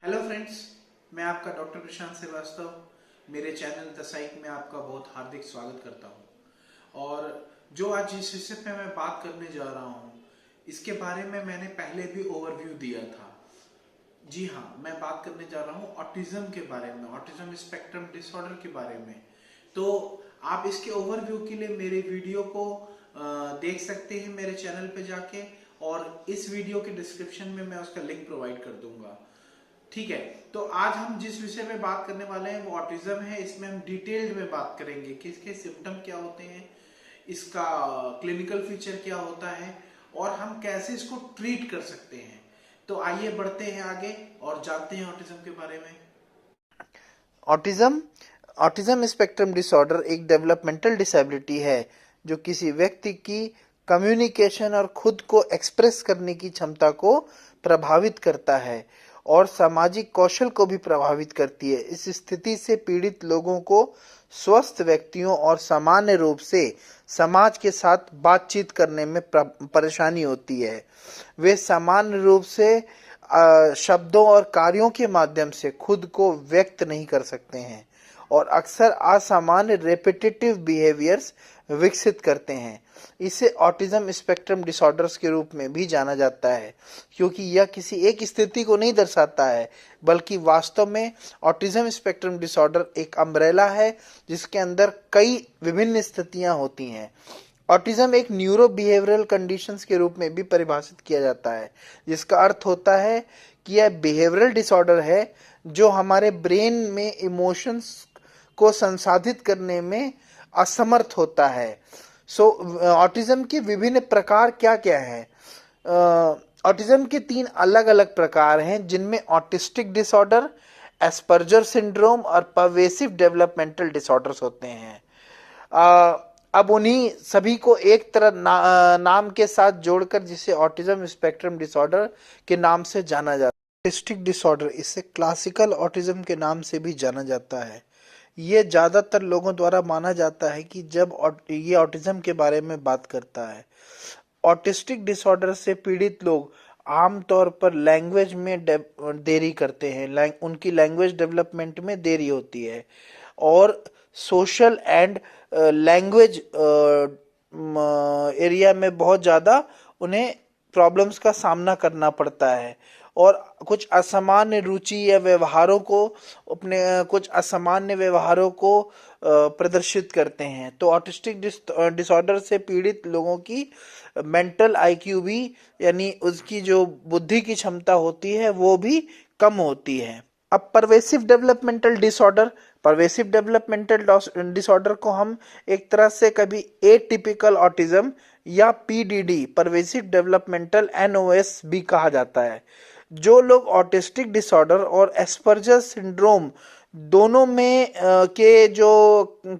Hello friends, मैं आपका doctor प्रशांत श्रीवास्तव मेरे चैनल द साइक में आपका बहुत हार्दिक स्वागत करता हूं। और जो आज जिस विषय पे मैं बात करने जा रहा हूं, इसके बारे में मैंने पहले भी ओवरव्यू दिया था। जी हाँ, मैं बात करने जा रहा हूँ ऑटिज्म के बारे में, ऑटिज्म स्पेक्ट्रम डिसऑर्डर के बारे में। तो आप इसके ओवरव्यू के लिए मेरे वीडियो को देख सकते हैं मेरे चैनल पे जाके, और इस वीडियो के डिस्क्रिप्शन में मैं उसका लिंक प्रोवाइड कर दूंगा। ठीक है, तो आज हम जिस विषय में बात करने वाले हैं वो ऑटिज्म है। इसमें हम डिटेल्ड में बात करेंगे कि इसके सिम्टम क्या होते हैं, इसका क्लिनिकल फीचर क्या होता है और हम कैसे इसको ट्रीट कर सकते हैं। तो आइए बढ़ते हैं आगे और जानते हैं ऑटिज्म के बारे में। ऑटिज्म ऑटिज्म स्पेक्ट्रम डिसऑर्डर एक डेवलपमेंटल डिसेबिलिटी है जो किसी व्यक्ति की कम्युनिकेशन और खुद को एक्सप्रेस करने की क्षमता को प्रभावित करता है और सामाजिक कौशल को भी प्रभावित करती है। इस स्थिति से पीड़ित लोगों को स्वस्थ व्यक्तियों और सामान्य रूप से समाज के साथ बातचीत करने में परेशानी होती है। वे सामान्य रूप से शब्दों और कार्यों के माध्यम से खुद को व्यक्त नहीं कर सकते हैं और अक्सर असामान्य रेपिटेटिव बिहेवियर्स विकसित करते हैं। इसे ऑटिज्म स्पेक्ट्रम डिसऑर्डर्स के रूप में भी जाना जाता है क्योंकि यह किसी एक स्थिति को नहीं दर्शाता है, बल्कि वास्तव में ऑटिज्म स्पेक्ट्रम डिसऑर्डर एक अम्ब्रेला है जिसके अंदर कई विभिन्न स्थितियां होती हैं। ऑटिज्म एक न्यूरो बिहेवियरल कंडीशंस के रूप में भी परिभाषित किया जाता है, जिसका अर्थ होता है कि यह बिहेवियरल डिसऑर्डर है जो हमारे ब्रेन में इमोशंस को संसाधित करने में असमर्थ होता है। ऑटिज्म के विभिन्न प्रकार क्या क्या हैं? ऑटिज्म के 3 अलग अलग प्रकार हैं जिनमें ऑटिस्टिक डिसऑर्डर, एस्पर्जर सिंड्रोम और परवेसिव डेवलपमेंटल डिसऑर्डर्स होते हैं। अब उन्हीं सभी को एक तरह नाम के साथ जोड़कर जिसे ऑटिज्म स्पेक्ट्रम डिसऑर्डर के नाम से जाना जाता है। ऑटिस्टिक डिसऑर्डर, इसे क्लासिकल ऑटिज्म के नाम से भी जाना जाता है। ये ज़्यादातर लोगों द्वारा माना जाता है कि जब ये ऑटिज्म के बारे में बात करता है। ऑटिस्टिक डिसऑर्डर से पीड़ित लोग आमतौर पर लैंग्वेज में देरी करते हैं, उनकी लैंग्वेज डेवलपमेंट में देरी होती है और सोशल एंड लैंग्वेज एरिया में बहुत ज़्यादा उन्हें प्रॉब्लम्स का सामना करना पड़ता है और कुछ असामान्य रुचि या व्यवहारों को कुछ असामान्य व्यवहारों को प्रदर्शित करते हैं। तो ऑटिस्टिक डिसऑर्डर से पीड़ित लोगों की मेंटल आईक्यू भी, यानी उसकी जो बुद्धि की क्षमता होती है वो भी कम होती है। अब परवेसिव डेवलपमेंटल डिसऑर्डर को हम एक तरह से कभी एटिपिकल ऑटिज्म या पीडीडी, परवेसिव डेवलपमेंटल एनओएस भी कहा जाता है। जो लोग ऑटिस्टिक डिसऑर्डर और एस्पर्जर सिंड्रोम दोनों में के जो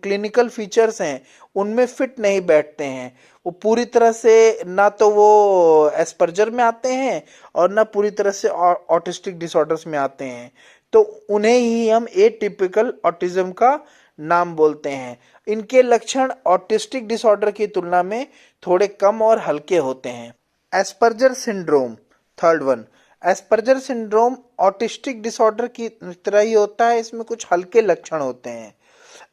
क्लिनिकल फीचर्स हैं उनमें फिट नहीं बैठते हैं, वो पूरी तरह से ना तो वो एस्पर्जर में आते हैं और ना पूरी तरह से ऑटिस्टिक डिसऑर्डर्स में आते हैं, तो उन्हें ही हम एटिपिकल ऑटिज्म का नाम बोलते हैं। इनके लक्षण ऑटिस्टिक डिसऑर्डर की तुलना में थोड़े कम और हल्के होते हैं। Asperger syndrome, third one. Asperger syndrome autistic disorder की तरह ही होता है, इसमें कुछ हल्के लक्षण होते हैं।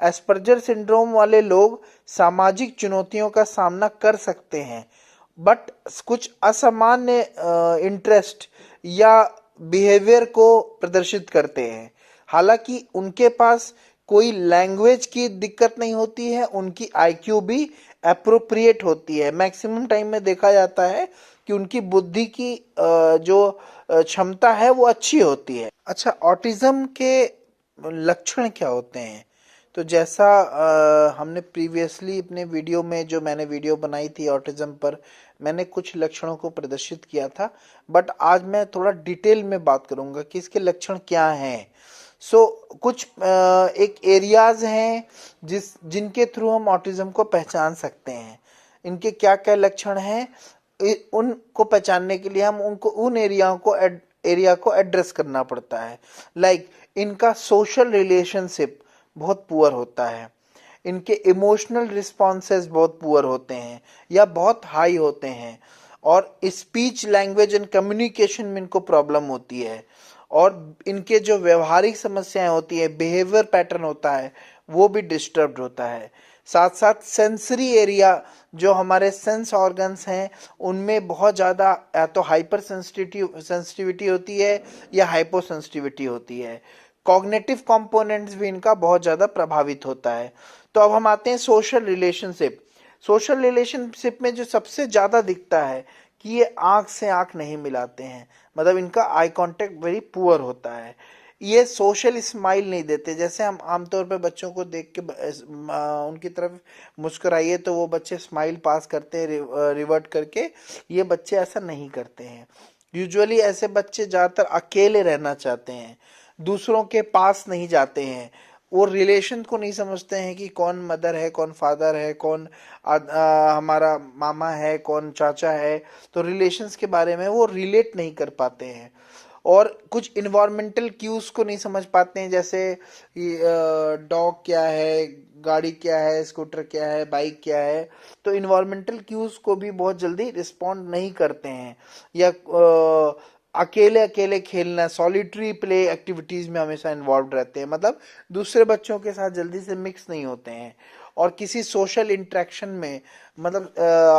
एस्पर्जर सिंड्रोम वाले लोग सामाजिक चुनौतियों का सामना कर सकते हैं, बट कुछ असामान्य इंटरेस्ट या बिहेवियर को प्रदर्शित करते हैं। हालांकि उनके पास कोई लैंग्वेज की दिक्कत नहीं होती है, उनकी आईक्यू भी अप्रोप्रिएट होती है। मैक्सिमम टाइम में देखा जाता है कि उनकी बुद्धि की जो क्षमता है वो अच्छी होती है। अच्छा, ऑटिज्म के लक्षण क्या होते हैं? तो जैसा हमने प्रीवियसली अपने वीडियो में, जो मैंने वीडियो बनाई थी ऑटिज्म पर, मैंने कुछ लक्षणों को प्रदर्शित किया था, बट आज मैं थोड़ा डिटेल में बात करूंगा कि इसके लक्षण क्या हैं। कुछ एक एरियाज हैं जिनके थ्रू हम ऑटिज्म को पहचान सकते हैं। इनके क्या क्या लक्षण हैं, उनको पहचानने के लिए हम उन एरिया को एड्रेस करना पड़ता है। लाइक इनका सोशल रिलेशनशिप बहुत पुअर होता है, इनके इमोशनल रिस्पॉन्सेस बहुत पुअर होते हैं या बहुत हाई होते हैं, और स्पीच, लैंग्वेज एंड कम्युनिकेशन में इनको प्रॉब्लम होती है, और इनके जो व्यवहारिक समस्याएं होती है, बिहेवियर पैटर्न होता है, वो भी डिस्टर्ब्ड होता है। साथ साथ सेंसरी एरिया, जो हमारे सेंस ऑर्गन्स हैं, उनमें बहुत ज़्यादा या तो हाइपर सेंसिटिविटी होती है या हाइपो सेंसिटिविटी होती है। कॉग्निटिव कंपोनेंट्स भी इनका बहुत ज़्यादा प्रभावित होता है। तो अब हम आते हैं सोशल रिलेशनशिप। सोशल रिलेशनशिप में जो सबसे ज़्यादा दिखता है कि ये आंख से आंख नहीं मिलाते हैं, मतलब इनका आई कांटेक्ट वेरी पुअर होता है। ये सोशल स्माइल नहीं देते, जैसे हम आमतौर पे बच्चों को देख के उनकी तरफ मुस्कुराइए तो वो बच्चे स्माइल पास करते हैं रिवर्ट करके, ये बच्चे ऐसा नहीं करते हैं। यूजुअली ऐसे बच्चे ज़्यादातर अकेले रहना चाहते हैं, दूसरों के पास नहीं जाते हैं, वो रिलेशन को नहीं समझते हैं कि कौन मदर है, कौन फादर है, कौन हमारा मामा है, कौन चाचा है। तो रिलेशंस के बारे में वो रिलेट नहीं कर पाते हैं, और कुछ इन्वायरमेंटल क्यूज को नहीं समझ पाते हैं, जैसे डॉग क्या है, गाड़ी क्या है, स्कूटर क्या है, बाइक क्या है। तो इन्वायरमेंटल क्यूज को भी बहुत जल्दी रिस्पॉन्ड नहीं करते हैं, या अकेले अकेले खेलना, सॉलिटरी प्ले एक्टिविटीज में हमेशा इन्वॉल्व रहते हैं, मतलब दूसरे बच्चों के साथ जल्दी से मिक्स नहीं होते हैं। और किसी सोशल इंटरेक्शन में, मतलब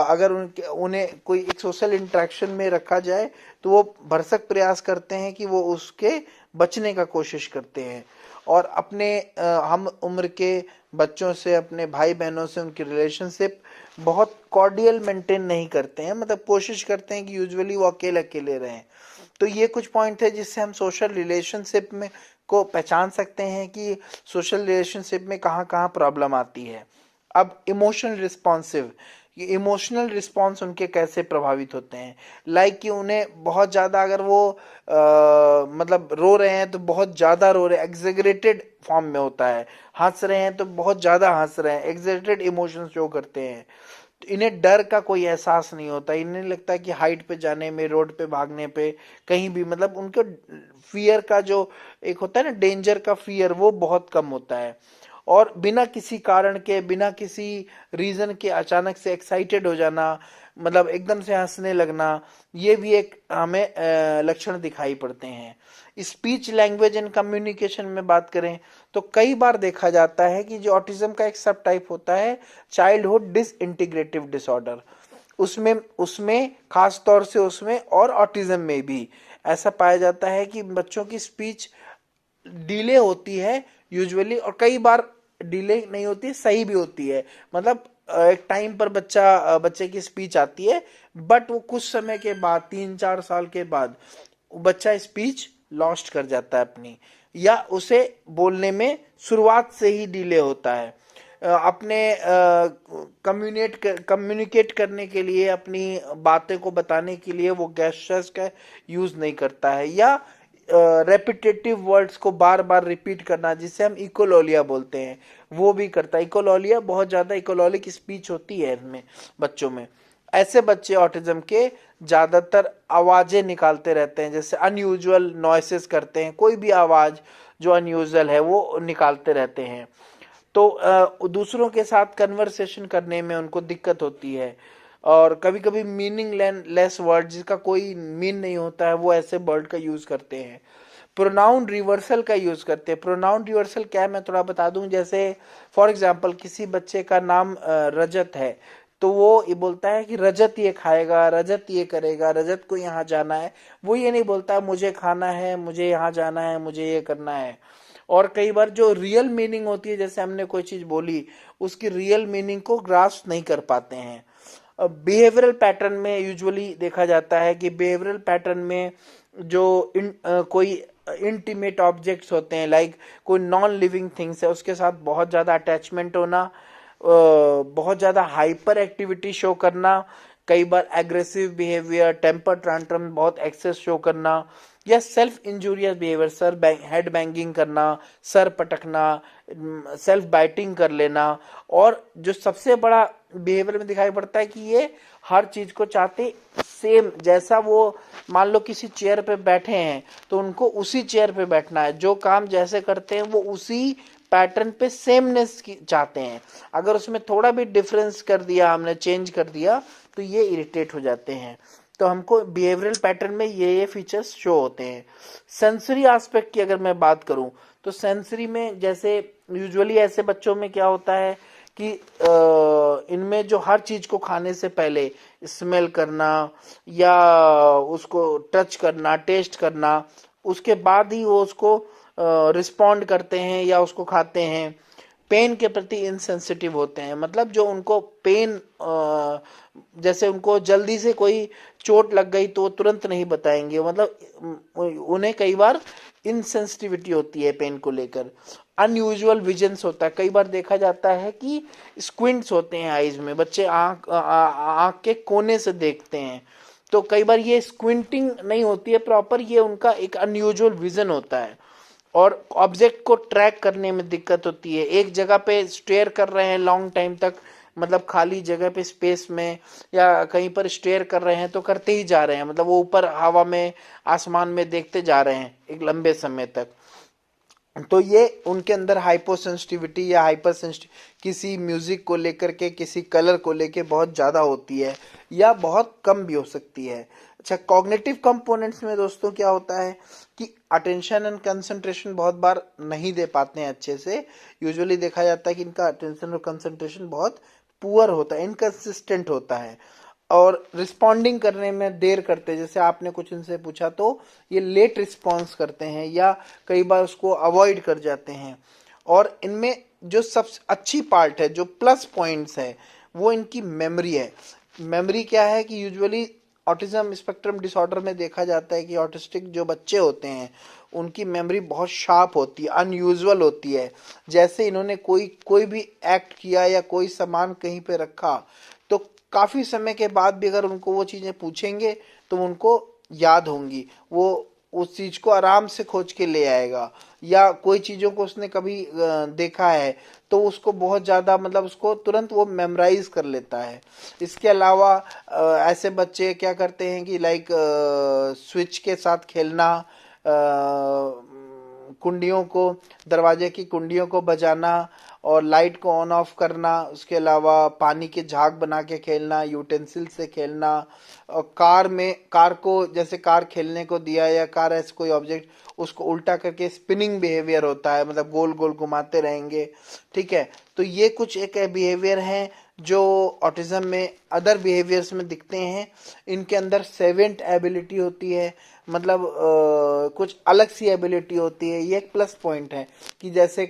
अगर उन्हें कोई एक सोशल इंटरेक्शन में रखा जाए तो वो भरसक प्रयास करते हैं कि वो उसके बचने का कोशिश करते हैं, और अपने हम उम्र के बच्चों से, अपने भाई बहनों से उनकी रिलेशनशिप बहुत कॉर्डियल मेंटेन नहीं करते हैं, मतलब कोशिश करते हैं कि यूजुअली वो अकेले अकेले रहें। तो ये कुछ पॉइंट है जिससे हम सोशल रिलेशनशिप में को पहचान सकते हैं कि सोशल रिलेशनशिप में कहाँ कहाँ प्रॉब्लम आती है। अब इमोशनल रिस्पॉन्सिव, ये इमोशनल रिस्पॉन्स उनके कैसे प्रभावित होते हैं, लाइक कि उन्हें बहुत ज़्यादा, अगर वो मतलब रो रहे हैं तो बहुत ज़्यादा रो रहे हैं, एग्जेगरेटेड फॉर्म में होता है, हंस रहे हैं तो बहुत ज़्यादा हंस रहे हैं, एग्जेगरेटेड इमोशंस शो करते हैं। तो इन्हें डर का कोई एहसास नहीं होता, इन्हें लगता है कि हाइट पे जाने में, रोड पे भागने पे, कहीं भी, मतलब उनको फियर का जो एक होता है ना, डेंजर का फियर, वो बहुत कम होता है। और बिना किसी कारण के, बिना किसी रीजन के अचानक से एक्साइटेड हो जाना, मतलब एकदम से हंसने लगना, ये भी एक हमें लक्षण दिखाई पड़ते हैं। स्पीच लैंग्वेज एंड कम्युनिकेशन में बात करें तो कई बार देखा जाता है कि जो ऑटिज्म का एक सब टाइप होता है, चाइल्डहुड डिसइंटीग्रेटिव डिसऑर्डर, उसमें उसमें खास तौर से उसमें और ऑटिज्म में भी ऐसा पाया जाता है कि बच्चों की स्पीच डिले होती है यूजुअली, और कई बार डिले नहीं होती, सही भी होती है, मतलब एक टाइम पर बच्चे की स्पीच आती है, बट वो कुछ समय के बाद, 3-4 साल के बाद बच्चा स्पीच लॉस्ट कर जाता है अपनी, या उसे बोलने में शुरुआत से ही डिले होता है। अपने कम्युनिकेट करने के लिए, अपनी बातें को बताने के लिए वो गेस्चर्स का यूज नहीं करता है, या रेपिटेटिव वर्ड्स को बार बार रिपीट करना, जिसे हम इकोलोलिया बोलते हैं, वो भी करता है। इकोलोलिया, बहुत ज्यादा इकोलॉलिक स्पीच होती है इनमें बच्चों में। ऐसे बच्चे ऑटिज्म के ज्यादातर आवाजें निकालते रहते हैं, जैसे अनयूजुअल नॉइसेस करते हैं, कोई भी आवाज जो अनयूजुअल है वो निकालते रहते हैं। तो दूसरों के साथ कन्वर्सेशन करने में उनको दिक्कत होती है, और कभी कभी मीनिंग लेस वर्ड, जिसका कोई मीन नहीं होता है, वो ऐसे वर्ड का यूज करते हैं। प्रोनाउन रिवर्सल का यूज करते हैं। प्रोनाउन रिवर्सल क्या है मैं थोड़ा बता दूं, जैसे फॉर एग्जांपल किसी बच्चे का नाम रजत है, तो वो ये बोलता है कि रजत ये खाएगा, रजत ये करेगा, रजत को यहाँ जाना है। वो ये नहीं बोलता मुझे खाना है, मुझे यहाँ जाना है, मुझे ये करना है। और कई बार जो रियल मीनिंग होती है, जैसे हमने कोई चीज बोली, उसकी रियल मीनिंग को ग्रास्प नहीं कर पाते हैं। बिहेवियरल पैटर्न में यूजुअली देखा जाता है कि बिहेवियरल पैटर्न में जो कोई इंटीमेट ऑब्जेक्ट्स होते हैं, लाइक कोई नॉन लिविंग थिंग्स है, उसके साथ बहुत ज़्यादा अटैचमेंट होना, बहुत ज़्यादा हाइपर एक्टिविटी शो करना, कई बार एग्रेसिव बिहेवियर, टेम्पर ट्रांट्रम, बहुत एक्सेस शो करना, या self injurious behaviour, head banging करना, सर पटकना, सेल्फ बाइटिंग कर लेना। और जो सबसे बड़ा बिहेवियर में दिखाई पड़ता है कि ये हर चीज को चाहते सेम, जैसा वो मान लो किसी चेयर पे बैठे हैं तो उनको उसी चेयर पे बैठना है, जो काम जैसे करते हैं वो उसी पैटर्न पे सेमनेस चाहते हैं। अगर उसमें थोड़ा भी डिफरेंस कर दिया हमने, चेंज कर दिया, तो ये इरिटेट हो जाते हैं। तो हमको बिहेवियरल पैटर्न में ये फीचर्स शो होते हैं। सेंसरी एस्पेक्ट की अगर मैं बात करूं तो सेंसरी में जैसे यूजुअली ऐसे बच्चों में क्या होता है कि इनमें जो हर चीज को खाने से पहले स्मेल करना या उसको टच करना, टेस्ट करना, उसके बाद ही वो उसको रिस्पॉन्ड करते हैं या उसको खाते हैं। पेन के प्रति इनसेंसिटिव होते हैं, मतलब जो उनको पेन, जैसे उनको जल्दी से कोई चोट लग गई तो वो तुरंत नहीं बताएंगे, मतलब उन्हें कई बार इनसेंसिटिविटी होती है पेन को लेकर। अनयूजुअल विजन्स होता है, कई बार देखा जाता है कि स्क्विंट्स होते हैं आईज में, बच्चे आंख के कोने से देखते हैं, तो कई बार ये स्क्विंटिंग नहीं होती है प्रॉपर, ये उनका एक अनयूजुअल विजन होता है। और ऑब्जेक्ट को ट्रैक करने में दिक्कत होती है, एक जगह पे स्टेयर कर रहे हैं लॉन्ग टाइम तक, मतलब खाली जगह पे स्पेस में या कहीं पर स्टेयर कर रहे हैं तो करते ही जा रहे हैं, मतलब वो ऊपर हवा में आसमान में देखते जा रहे हैं एक लंबे समय तक। तो ये उनके अंदर हाइपो सेंसिटिविटी या हाइपर सेंसिटिव किसी म्यूजिक को लेकर के, किसी कलर को लेकर बहुत ज़्यादा होती है या बहुत कम भी हो सकती है। अच्छा, कॉग्निटिव कंपोनेंट्स में दोस्तों क्या होता है कि अटेंशन एंड कंसंट्रेशन बहुत बार नहीं दे पाते हैं अच्छे से। यूजुअली देखा जाता है कि इनका अटेंशन और कंसंट्रेशन बहुत पुअर होता है, इनकंसिस्टेंट होता है, और रिस्पॉन्डिंग करने में देर करते हैं। जैसे आपने कुछ इनसे पूछा तो ये लेट रिस्पॉन्स करते हैं या कई बार उसको अवॉइड कर जाते हैं। और इनमें जो सबसे अच्छी पार्ट है, जो प्लस पॉइंट्स है, वो इनकी मेमोरी है। मेमोरी क्या है कि यूजुअली ऑटिज्म स्पेक्ट्रम डिसऑर्डर में देखा जाता है कि ऑटिस्टिक जो बच्चे होते हैं उनकी मेमोरी बहुत शार्प होती है, अनयूजुअल होती है। जैसे इन्होंने कोई भी एक्ट किया या कोई सामान कहीं पे रखा तो काफी समय के बाद भी अगर उनको वो चीजें पूछेंगे तो उनको याद होंगी, वो उस चीज को आराम से खोज के ले आएगा। या कोई चीजों को उसने कभी देखा है तो उसको बहुत ज्यादा, मतलब उसको तुरंत वो मेमोराइज कर लेता है। इसके अलावा ऐसे बच्चे क्या करते हैं कि लाइक स्विच के साथ खेलना, कुंडियों को, दरवाजे की कुंडियों को बजाना और लाइट को ऑन ऑफ करना, उसके अलावा पानी के झाग बना के खेलना, यूटेंसिल से खेलना, और कार को, जैसे कार खेलने को दिया या कार ऐसे कोई ऑब्जेक्ट, उसको उल्टा करके स्पिनिंग बिहेवियर होता है, मतलब गोल गोल घुमाते रहेंगे। ठीक है, तो ये कुछ एक बिहेवियर हैं जो ऑटिज्म में अदर बिहेवियर्स में दिखते हैं। इनके अंदर सेवेंट एबिलिटी होती है, मतलब कुछ अलग सी एबिलिटी होती है। ये एक प्लस पॉइंट है कि जैसे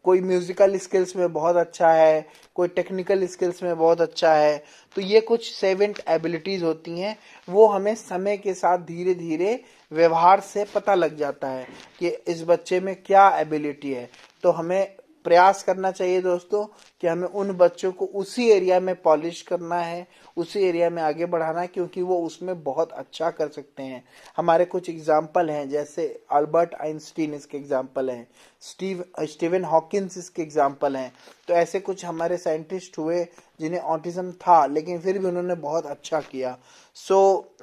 कोई म्यूजिकल स्किल्स में बहुत अच्छा है, कोई टेक्निकल स्किल्स में बहुत अच्छा है, तो ये कुछ सेवेंट एबिलिटीज होती हैं। वो हमें समय के साथ धीरे धीरे व्यवहार से पता लग जाता है कि इस बच्चे में क्या एबिलिटी है। तो हमें प्रयास करना चाहिए दोस्तों कि हमें उन बच्चों को उसी एरिया में पॉलिश करना है, उसी एरिया में आगे बढ़ाना है, क्योंकि वो उसमें बहुत अच्छा कर सकते हैं। हमारे कुछ एग्जाम्पल हैं, जैसे अल्बर्ट आइंस्टीन इसके एग्जाम्पल हैं, स्टीवन हॉकिंस इसके एग्जाम्पल हैं। तो ऐसे कुछ हमारे साइंटिस्ट हुए जिन्हें ऑटिज्म था लेकिन फिर भी उन्होंने बहुत अच्छा किया।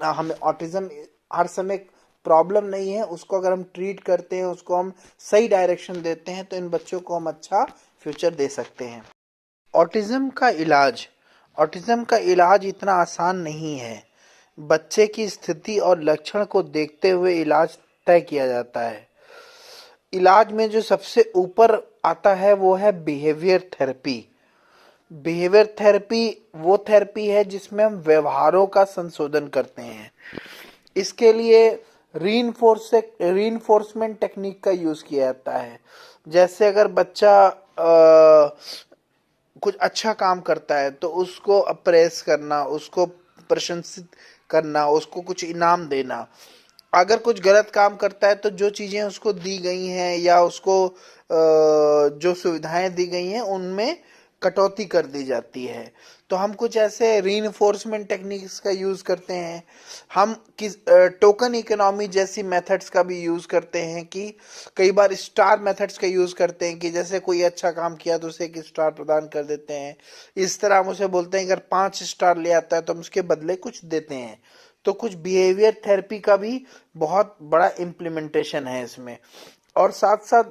हमें ऑटिज्म हर समय प्रॉब्लम नहीं है, उसको अगर हम ट्रीट करते हैं, उसको हम सही डायरेक्शन देते हैं तो इन बच्चों को हम अच्छा फ्यूचर दे सकते हैं। ऑटिज्म का इलाज, ऑटिज्म का इलाज इतना आसान नहीं है। बच्चे की स्थिति और लक्षण को देखते हुए इलाज तय किया जाता है। इलाज में जो सबसे ऊपर आता है वो है बिहेवियर थेरेपी। बिहेवियर थेरेपी वो थेरेपी है जिसमें हम व्यवहारों का संशोधन करते हैं। इसके लिए रीइंफोर्समेंट टेक्निक का यूज किया जाता है। जैसे अगर बच्चा कुछ अच्छा काम करता है तो उसको अप्रेस करना, उसको प्रशंसित करना, उसको कुछ इनाम देना। अगर कुछ गलत काम करता है तो जो चीजें उसको दी गई हैं या उसको जो सुविधाएं दी गई हैं उनमें कटौती कर दी जाती है। तो हम कुछ ऐसे रीइंफोर्समेंट टेक्निक्स का यूज करते हैं। हम किस टोकन इकोनॉमी जैसी मेथड्स का भी यूज करते हैं कि कई बार स्टार मेथड्स का यूज करते हैं कि जैसे कोई अच्छा काम किया तो उसे एक स्टार प्रदान कर देते हैं। इस तरह हम उसे बोलते हैं अगर 5 स्टार ले आता है तो हम उसके बदले कुछ देते हैं। तो कुछ बिहेवियर थेरेपी का भी बहुत बड़ा इम्प्लीमेंटेशन है इसमें। और साथ साथ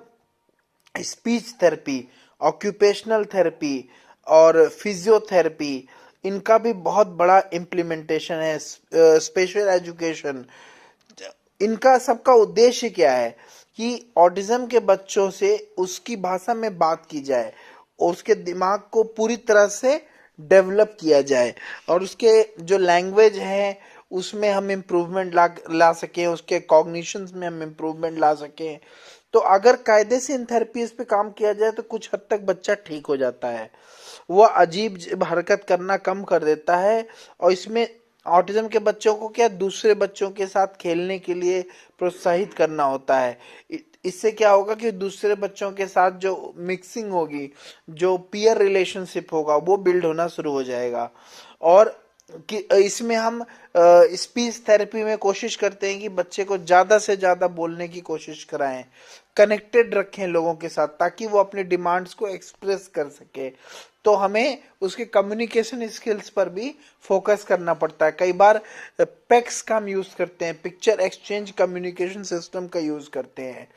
स्पीच थेरेपी, ऑक्यूपेशनल थेरेपी और फिजियोथेरेपी, इनका भी बहुत बड़ा इम्प्लीमेंटेशन है। स्पेशल एजुकेशन, इनका सबका उद्देश्य क्या है कि ऑटिज्म के बच्चों से उसकी भाषा में बात की जाए और उसके दिमाग को पूरी तरह से डेवलप किया जाए और उसके जो लैंग्वेज है उसमें हम इम्प्रूवमेंट ला सकें, उसके कॉग्निशंस में हम इम्प्रूवमेंट ला सकें। तो अगर कायदे से इन थेरेपीज पे काम किया जाए तो कुछ हद तक बच्चा ठीक हो जाता है, वह अजीब हरकत करना कम कर देता है। और इसमें ऑटिज्म के बच्चों को क्या दूसरे बच्चों के साथ खेलने के लिए प्रोत्साहित करना होता है। इससे क्या होगा कि दूसरे बच्चों के साथ जो मिक्सिंग होगी, जो पीयर रिलेशनशिप होगा वो बिल्ड होना शुरू हो जाएगा। और कि इसमें हम स्पीच थेरेपी में कोशिश करते हैं कि बच्चे को ज़्यादा से ज़्यादा बोलने की कोशिश कराएं, कनेक्टेड रखें लोगों के साथ ताकि वो अपने डिमांड्स को एक्सप्रेस कर सके। तो हमें उसके कम्युनिकेशन स्किल्स पर भी फोकस करना पड़ता है। कई बार पेक्स का हम यूज़ करते हैं, पिक्चर एक्सचेंज कम्युनिकेशन सिस्टम का यूज़ करते हैं।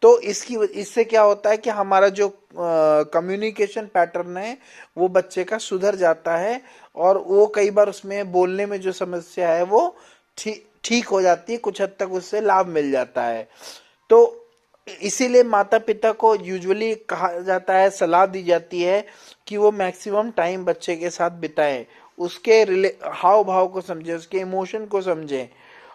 तो इससे क्या होता है कि हमारा जो कम्युनिकेशन पैटर्न है वो बच्चे का सुधर जाता है और वो कई बार उसमें बोलने में जो समस्या है वो ठीक हो जाती है, कुछ हद तक उससे लाभ मिल जाता है। तो इसीलिए माता पिता को यूजुअली कहा जाता है, सलाह दी जाती है कि वो मैक्सिमम टाइम बच्चे के साथ बिताएं, उसके हाव भाव को समझें, उसके इमोशन को समझें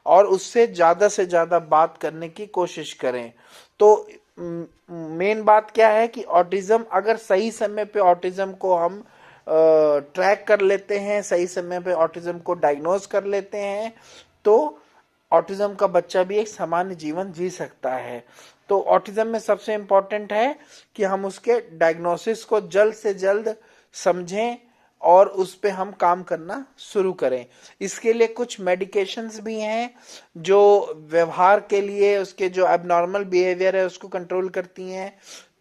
और उससे ज़्यादा से ज़्यादा बात करने की कोशिश करें। तो मेन बात क्या है कि ऑटिज्म, अगर सही समय पे ऑटिज्म को हम ट्रैक कर लेते हैं, सही समय पे ऑटिज्म को डायग्नोज कर लेते हैं, तो ऑटिज्म का बच्चा भी एक सामान्य जीवन जी सकता है। तो ऑटिज्म में सबसे इम्पोर्टेंट है कि हम उसके डायग्नोसिस को जल्द से जल्द समझें और उस पे हम काम करना शुरू करें। इसके लिए कुछ मेडिकेशंस भी हैं जो व्यवहार के लिए उसके जो एबनॉर्मल बिहेवियर है उसको कंट्रोल करती हैं।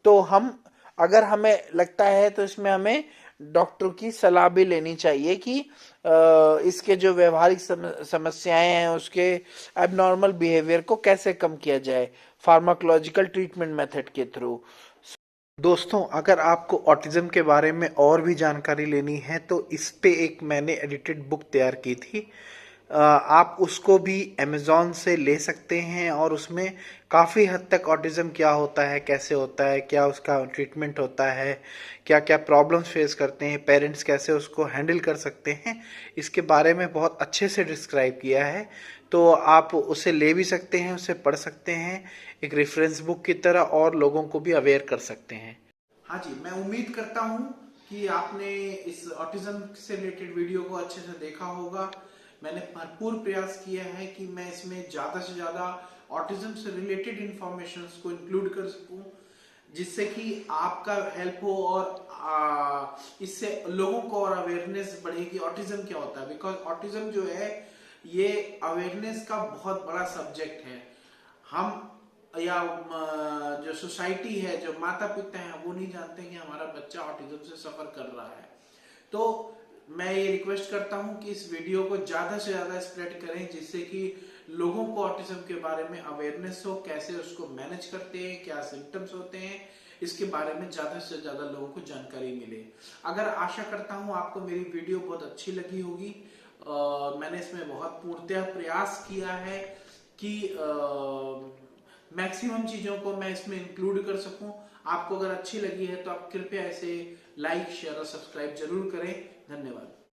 तो हम, अगर हमें लगता है तो इसमें हमें डॉक्टर की सलाह भी लेनी चाहिए कि इसके जो व्यवहारिक समस्याएं हैं उसके एबनॉर्मल बिहेवियर को कैसे कम किया जाए फार्माकोलॉजिकल ट्रीटमेंट मेथड के थ्रू। दोस्तों, अगर आपको ऑटिज्म के बारे में और भी जानकारी लेनी है तो इस पे एक मैंने एडिटेड बुक तैयार की थी। आप उसको भी अमेज़ॉन से ले सकते हैं और उसमें काफ़ी हद तक ऑटिज्म क्या होता है, कैसे होता है, क्या उसका ट्रीटमेंट होता है, क्या क्या प्रॉब्लम्स फेस करते हैं पेरेंट्स, कैसे उसको हैंडल कर सकते हैं, इसके बारे में बहुत अच्छे से डिस्क्राइब किया है। तो आप उसे ले भी सकते हैं, उसे पढ़ सकते हैं एक रेफरेंस बुक की तरह और लोगों को भी अवेयर कर सकते हैं। हाँ जी, मैं उम्मीद करता हूँ कि आपने इस ऑटिज्म से रिलेटेड वीडियो को अच्छे से देखा होगा। मैंने भरपूर प्रयास किया है कि मैं इसमें ज़्यादा से ज़्यादा ऑटिज्म से रिलेटेड इंफॉर्मेशन को इंक्लूड कर सकूं, जिससे कि आपका हेल्प हो और इससे लोगों को और अवेयरनेस बढ़ेगी ऑटिज्म क्या होता है। बिकॉज ऑटिज्म जो है ये अवेयरनेस का बहुत बड़ा सब्जेक्ट है। हम या जो सोसाइटी है, जो माता पिता हैं, वो नहीं जानते कि हमारा बच्चा ऑटिज्म से सफर कर रहा है। तो मैं ये रिक्वेस्ट करता हूं कि इस वीडियो को ज्यादा से ज्यादा स्प्रेड करें, जिससे कि लोगों को ऑटिज्म के बारे में अवेयरनेस हो, कैसे उसको मैनेज करते हैं, क्या सिम्टम्स होते हैं, इसके बारे में ज्यादा से ज्यादा लोगों को जानकारी मिले। अगर आशा करता हूं आपको मेरी वीडियो बहुत अच्छी लगी होगी। मैंने इसमें बहुत पूर्णतः प्रयास किया है कि मैक्सिमम चीजों को मैं इसमें इंक्लूड कर सकूं। आपको अगर अच्छी लगी है तो आप कृपया इसे लाइक, शेयर और सब्सक्राइब जरूर करें। धन्यवाद।